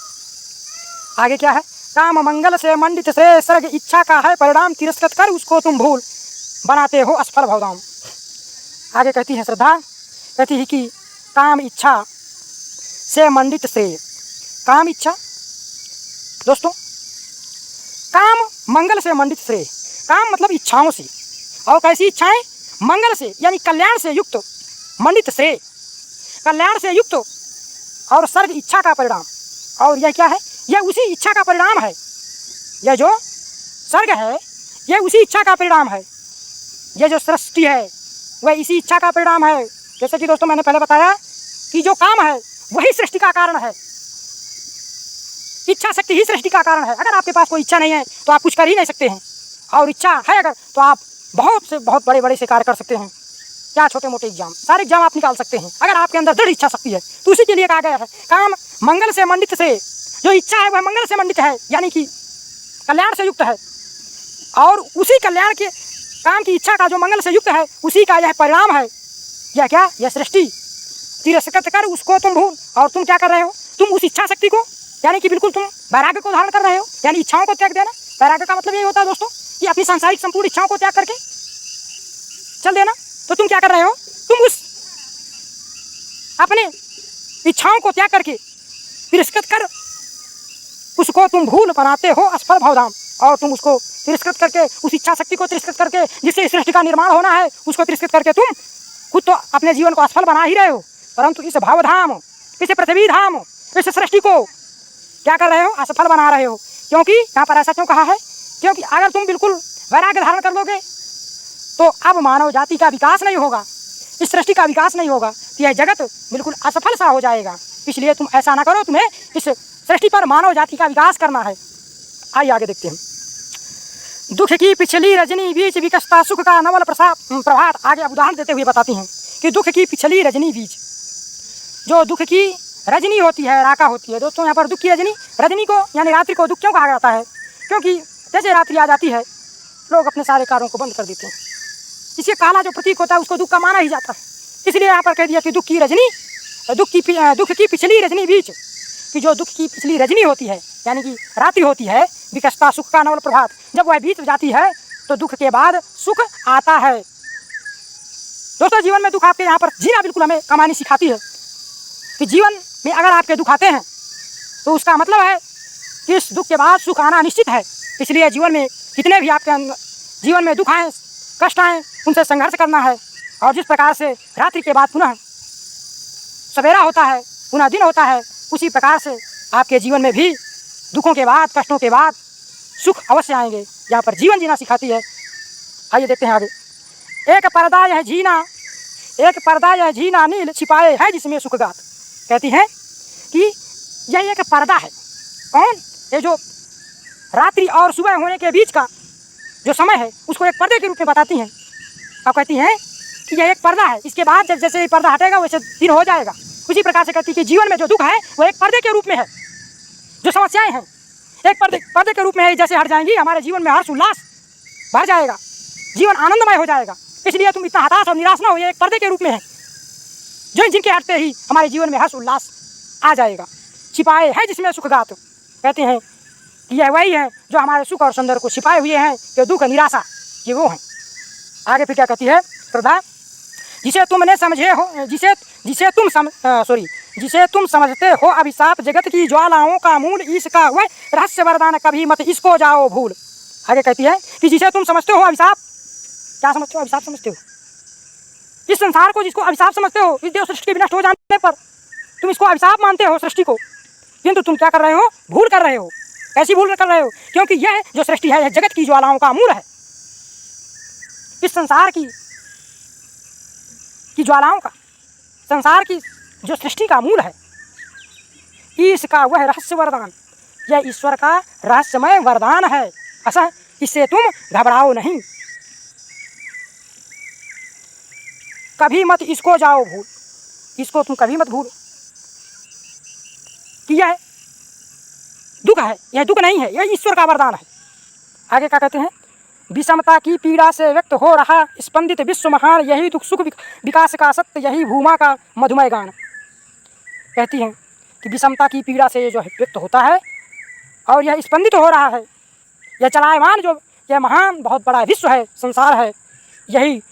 आगे क्या है? काम मंगल से मंडित श्रेय सर्ग इच्छा का है परिणाम, तिरस्कृत कर उसको तुम भूल बनाते हो असफल भवधाम। आगे कहती है श्रद्धा, कहती है कि काम इच्छा से मंडित श्रेय। काम इच्छा दोस्तों, काम मंगल से मंडित श्रेय। काम मतलब इच्छाओं से, और कैसी इच्छाएं? मंगल से यानी कल्याण से युक्त, मंडित श्रेय कल्याण से युक्त, और सर्ग इच्छा का परिणाम। और यह क्या है? यह उसी इच्छा का परिणाम है। यह जो सर्ग है यह उसी इच्छा का परिणाम है। यह जो सृष्टि है वह इसी इच्छा का परिणाम है। जैसे कि दोस्तों मैंने पहले बताया कि जो काम है वही सृष्टि का कारण है, इच्छा शक्ति ही सृष्टि का कारण है। अगर आपके पास कोई इच्छा नहीं है तो आप कुछ कर ही नहीं सकते हैं, और इच्छा है अगर तो आप बहुत से बहुत बड़े बड़े से कार्य कर सकते हैं। क्या छोटे मोटे एग्जाम, सारे एग्जाम आप निकाल सकते हैं अगर आपके अंदर दृढ़ इच्छा शक्ति है। तो उसी के लिए कहा गया है काम मंगल से मंडित से। जो इच्छा है वह मंगल से मंडित है, यानी कि कल्याण से युक्त है, और उसी कल्याण के काम की इच्छा का जो मंगल से युक्त है उसी का यह परिणाम है। यह क्या? यह सृष्टि। तिरस्कृत कर उसको तुम भूल, और तुम क्या कर रहे हो? तुम उस इच्छा शक्ति को, यानी कि बिल्कुल तुम वैराग्य को धारण कर रहे हो, यानी इच्छाओं को त्याग देना। वैराग्य का मतलब यही होता है दोस्तों कि अपनी सांसारिक संपूर्ण इच्छाओं को त्याग करके चल देना। तो तुम क्या कर रहे हो? तुम उस अपने इच्छाओं को त्याग करके तिरस्कृत कर उसको तुम भूल बनाते हो असफल भवधाम, और तुम उसको तिरस्कृत करके, उस इच्छा शक्ति को तिरस्कृत करके जिससे सृष्टि का निर्माण होना है उसको तिरस्कृत करके तुम खुद तो अपने जीवन को असफल बना ही रहे हो, परंतु इस भावधाम, इस पृथ्वी धाम, इस सृष्टि को क्या कर रहे हो? असफल बना रहे हो। क्योंकि यहाँ पर ऐसा क्यों कहा है? क्योंकि अगर तुम बिल्कुल वैराग्य धारण कर लोगे तो अब मानव जाति का विकास नहीं होगा, इस सृष्टि का विकास नहीं होगा, तो यह जगत बिल्कुल असफल सा हो जाएगा। इसलिए तुम ऐसा ना करो, तुम्हें इस सृष्टि पर मानव जाति का विकास करना है। आइए आगे देखते हैं। दुख की पिछली रजनी बीच विकसता सुख का नवल प्रभात। आगे अब उदाहरण देते हुए बताती हैं कि दुख की पिछली रजनी बीच, जो दुख की रजनी होती है, राका होती है दोस्तों। यहाँ पर दुख की रजनी, रजनी को यानी रात्रि को दुख क्यों कहा जाता है? क्योंकि जैसे रात्रि आ जाती है लोग अपने सारे कार्यों को बंद कर देते हैं। इसके काला जो प्रतीक होता है उसको दुख का माना ही जाता है। इसलिए यहाँ पर कह दिया कि दुख की पिछली रजनी बीच, कि जो दुख की पिछली रजनी होती है यानी कि रात्रि होती है, विकसता सुख का नवल प्रभात, जब वह बीत जाती है तो दुख के बाद सुख आता है। दोस्तों जीवन में दुख आपके यहाँ पर जीना बिल्कुल हमें कमानी सिखाती है कि जीवन में अगर आपके दुख आते हैं तो उसका मतलब है कि इस दुख के बाद सुख आना निश्चित है। इसलिए जीवन में कितने भी आपके जीवन में दुख आए, कष्ट आए, उनसे संघर्ष करना है। और जिस प्रकार से रात्रि के बाद पुनः सवेरा होता है, पुनः दिन होता है, उसी प्रकार से आपके जीवन में भी दुखों के बाद, कष्टों के बाद सुख अवश्य आएंगे। यहाँ पर जीवन जीना सिखाती है। आइए देखते हैं आगे। एक पर्दा यह जीना नील छिपाए है जिसमें सुख गात। कहती हैं कि यह एक पर्दा है। कौन? ये जो रात्रि और सुबह होने के बीच का जो समय है उसको एक पर्दे के रूप में बताती हैं। अब कहती हैं कि यह एक पर्दा है, इसके बाद जैसे पर्दा हटेगा वैसे दिन हो जाएगा। उसी प्रकार से कहती है कि जीवन में जो दुख है वो एक पर्दे के रूप में है। जो समस्याएं हैं एक पर्दे के रूप में है, जैसे हट जाएंगी हमारे जीवन में हर्ष उल्लास भर जाएगा, जीवन आनंदमय हो जाएगा। इसलिए तुम इतना हताश और निराश ना हो, ये एक पर्दे के रूप में है जो जिनके हटते ही हमारे जीवन में हर्ष उल्लास आ जाएगा। छिपाए है जिसमें सुख गात। कहते हैं कि यह वही है जो हमारे सुख और सौंदर्य को छिपाए हुए हैं, कि दुख निराशा ये वो हैं। आगे फिर क्या कहती है श्रद्धा? जिसे तुम समझते हो अभिशाप जगत की ज्वालाओं का मूल, इसका वह रहस्य वरदान कभी मत इसको जाओ भूल। आगे कहती है कि जिसे तुम समझते हो अभिशाप, क्या समझते हो? अभिशाप समझते हो। इस संसार को जिसको अभिशाप समझते हो, इस देव सृष्टि के विनष्ट हो जाने पर तुम इसको अभिशाप मानते हो सृष्टि को, किंतु तुम क्या कर रहे हो? भूल कर रहे हो। ऐसी भूल कर रहे हो क्योंकि यह जो सृष्टि है यह जगत की ज्वालाओं का मूल है। इस संसार की ज्वालाओं का, संसार की जो सृष्टि का मूल है, इसका वह रहस्य वरदान, यह ईश्वर का रहस्यमय वरदान है। ऐसा इससे तुम घबराओ नहीं, कभी मत इसको जाओ भूल। इसको तुम कभी मत भूलो कि यह दुख है, यह दुख नहीं है, यह ईश्वर का वरदान है। आगे क्या कहते हैं? विषमता की पीड़ा से व्यक्त हो रहा स्पंदित विश्व महान, यही दुख सुख विकास का सत्य, यही भूमा का मधुमय गान। कहती हैं कि विषमता की पीड़ा से ये जो व्यक्त होता है और यह स्पंदित हो रहा है, यह चलायमान जो यह महान बहुत बड़ा विश्व है, संसार है, यही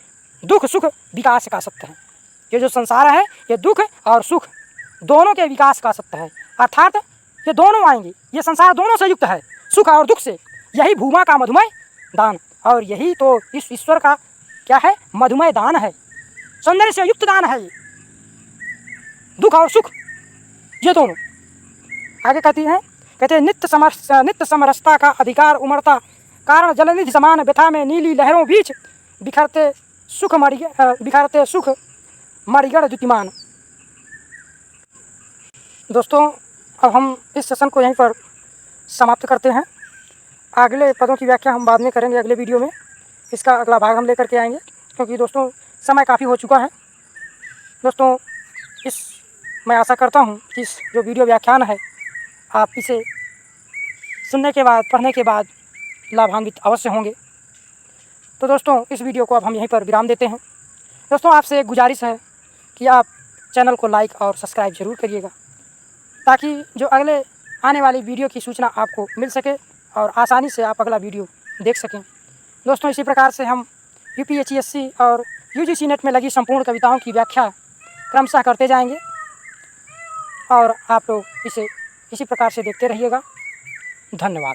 दुख सुख विकास का सत्य है। ये जो संसार है ये दुख और सुख दोनों के विकास का सत्य है। अर्थात ये दोनों आएंगे, ये संसार दोनों से युक्त है, सुख और दुख से। यही भूमा का मधुमय दान, और यही तो इस ईश्वर का क्या है? मधुमय दान है, सौंदर्य से युक्त दान है, दुख और सुख ये दोनों। आगे कहती हैं, कहते हैं नित्य समरसता का अधिकार उमड़ता, कारण जलनिधि समान व्यथा में नीली लहरों बीच, बिखरते सुख मरिगढ़ द्युतिमान। दोस्तों अब हम इस सेशन को यहीं पर समाप्त करते हैं। अगले पदों की व्याख्या हम बाद में करेंगे, अगले वीडियो में इसका अगला भाग हम लेकर के आएंगे, क्योंकि दोस्तों समय काफ़ी हो चुका है। दोस्तों मैं आशा करता हूं कि इस जो वीडियो व्याख्यान है आप इसे सुनने के बाद, पढ़ने के बाद लाभान्वित अवश्य होंगे। तो दोस्तों इस वीडियो को अब हम यहीं पर विराम देते हैं। दोस्तों आपसे एक गुजारिश है कि आप चैनल को लाइक और सब्सक्राइब ज़रूर करिएगा, ताकि जो अगले आने वाली वीडियो की सूचना आपको मिल सके और आसानी से आप अगला वीडियो देख सकें। दोस्तों इसी प्रकार से हम UPSC और UGC नेट में लगी संपूर्ण कविताओं की व्याख्या क्रमशः करते जाएंगे और आप लोग इसे इसी प्रकार से देखते रहिएगा। धन्यवाद।